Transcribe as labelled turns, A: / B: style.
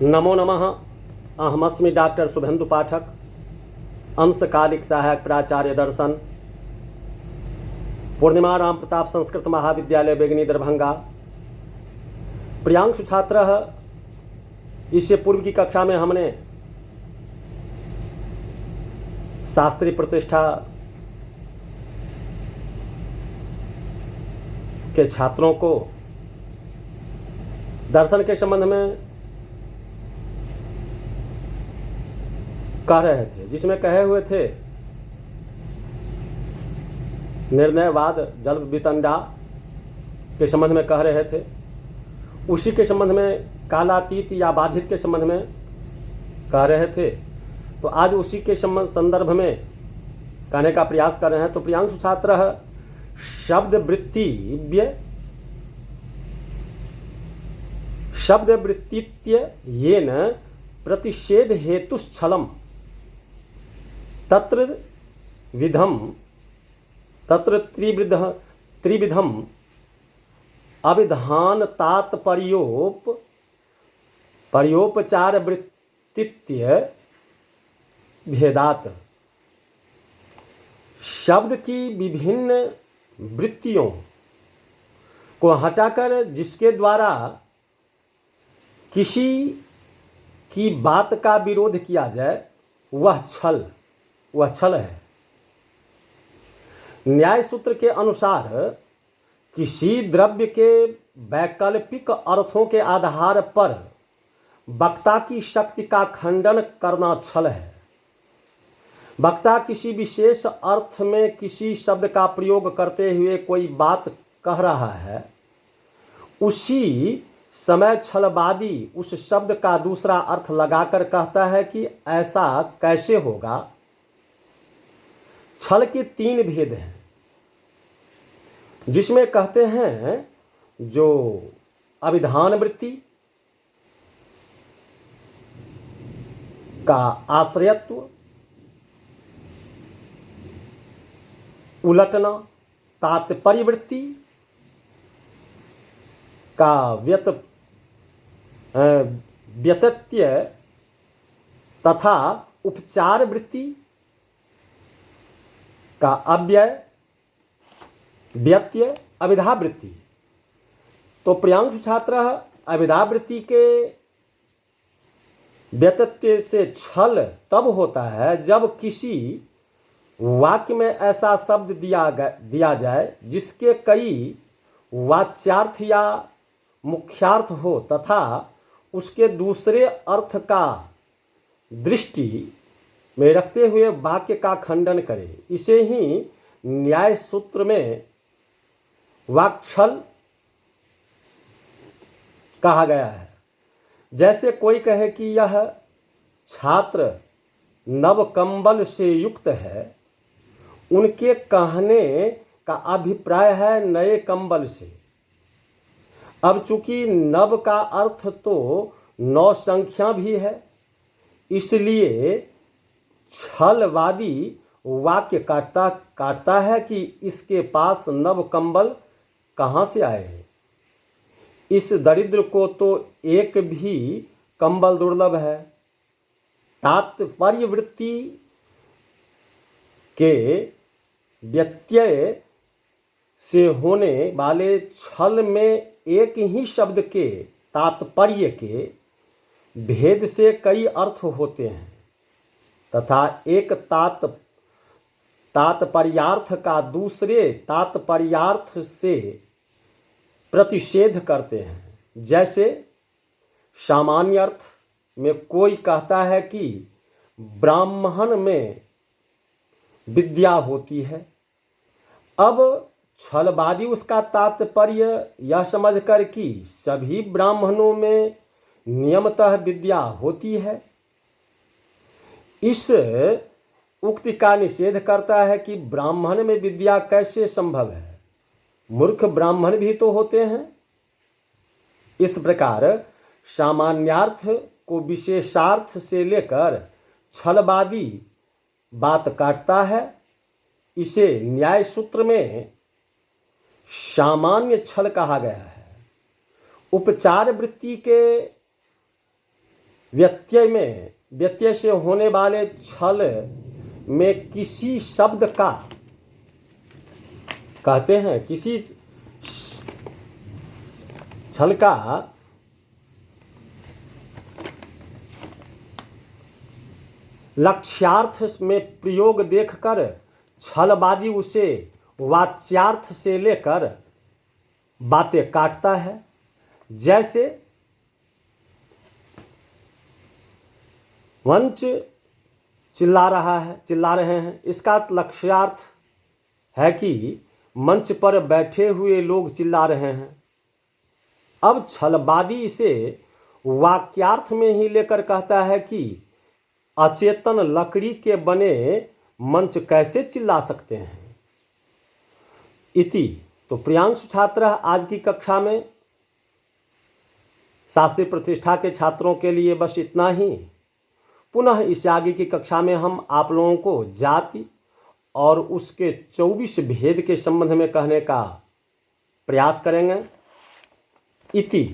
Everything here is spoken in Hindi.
A: नमो नमः। अहमस्मि डॉक्टर शुभेन्दु पाठक, अंशकालिक सहायक प्राचार्य दर्शन, पूर्णिमा राम प्रताप संस्कृत महाविद्यालय बेगनी दरभंगा। प्रियांशु छात्र, इससे पूर्व की कक्षा में हमने शास्त्रीय प्रतिष्ठा के छात्रों को दर्शन के संबंध में कह रहे थे, जिसमें कहे हुए थे निर्णयवाद जल वितंडा के संबंध में कह रहे थे। उसी के संबंध में कालातीत या बाधित के संबंध में कह रहे थे। तो आज उसी के संदर्भ में कहने का प्रयास कर रहे हैं। तो प्रियांशु छात्र, शब्द वृत्तित्य येन प्रतिषेध हेतुश्छलम तत्र त्रिविधम अविधान पर्योपचार वृत्तित्य भेदात। शब्द की विभिन्न वृत्तियों को हटाकर जिसके द्वारा किसी की बात का विरोध किया जाए वह छल है। न्याय सूत्र के अनुसार किसी द्रव्य के वैकल्पिक अर्थों के आधार पर वक्ता की शक्ति का खंडन करना छल है। वक्ता किसी विशेष अर्थ में किसी शब्द का प्रयोग करते हुए कोई बात कह रहा है, उसी समय छलवादी उस शब्द का दूसरा अर्थ लगाकर कहता है कि ऐसा कैसे होगा। छल के 3 भेद हैं, जिसमें कहते हैं जो अभिधान वृत्ति का आश्रयत्व, उलटना, तात्पर्य वृत्ति का व्यत्यय तथा उपचार वृत्ति का व्यत्यय अभिधा वृत्ति। तो प्रियांशु छात्र, अभिधा वृत्ति के व्यत्यय से छल तब होता है जब किसी वाक्य में ऐसा शब्द दिया जाए जिसके कई वाच्यार्थ या मुख्यार्थ हो तथा उसके दूसरे अर्थ का दृष्टि में रखते हुए वाक्य का खंडन करे। इसे ही न्याय सूत्र में वाक्छल कहा गया है। जैसे कोई कहे कि यह छात्र नव कंबल से युक्त है, उनके कहने का अभिप्राय है नए कंबल से। अब चूंकि नव का अर्थ तो 9 संख्या भी है, इसलिए छलवादी वाक्य काटता है कि इसके पास नव कंबल कहाँ से आए। इस दरिद्र को तो एक भी कंबल दुर्लभ है। तात्पर्य वृत्ति के व्यत्यय से होने वाले छल में एक ही शब्द के तात्पर्य के भेद से कई अर्थ होते हैं तथा एक तात्पर्यार्थ का दूसरे तात्पर्यार्थ से प्रतिषेध करते हैं। जैसे सामान्य अर्थ में कोई कहता है कि ब्राह्मण में विद्या होती है। अब छलवादी उसका तात्पर्य यह समझकर कि सभी ब्राह्मणों में नियमतः विद्या होती है, इस उक्ति का निषेध करता है कि ब्राह्मण में विद्या कैसे संभव है, मूर्ख ब्राह्मण भी तो होते हैं। इस प्रकार सामान्यार्थ को विशेषार्थ से लेकर छलवादी बात काटता है। इसे न्याय सूत्र में सामान्य छल कहा गया है। उपचार वृत्ति के व्यत्यय से होने वाले छल में किसी शब्द का, कहते हैं किसी छल का लक्ष्यार्थ में प्रयोग देखकर छलवादी उसे वाच्यार्थ से लेकर बातें काटता है। जैसे मंच चिल्ला रहे हैं, इसका लक्ष्यार्थ है कि मंच पर बैठे हुए लोग चिल्ला रहे हैं। अब छलवादी इसे वाक्यार्थ में ही लेकर कहता है कि अचेतन लकड़ी के बने मंच कैसे चिल्ला सकते हैं। इति। तो प्रियांशु छात्र आज की कक्षा में शास्त्रीय प्रतिष्ठा के छात्रों के लिए बस इतना ही। पुनः इस आगे की कक्षा में हम आप लोगों को जाति और उसके 24 भेद के संबंध में कहने का प्रयास करेंगे। इति।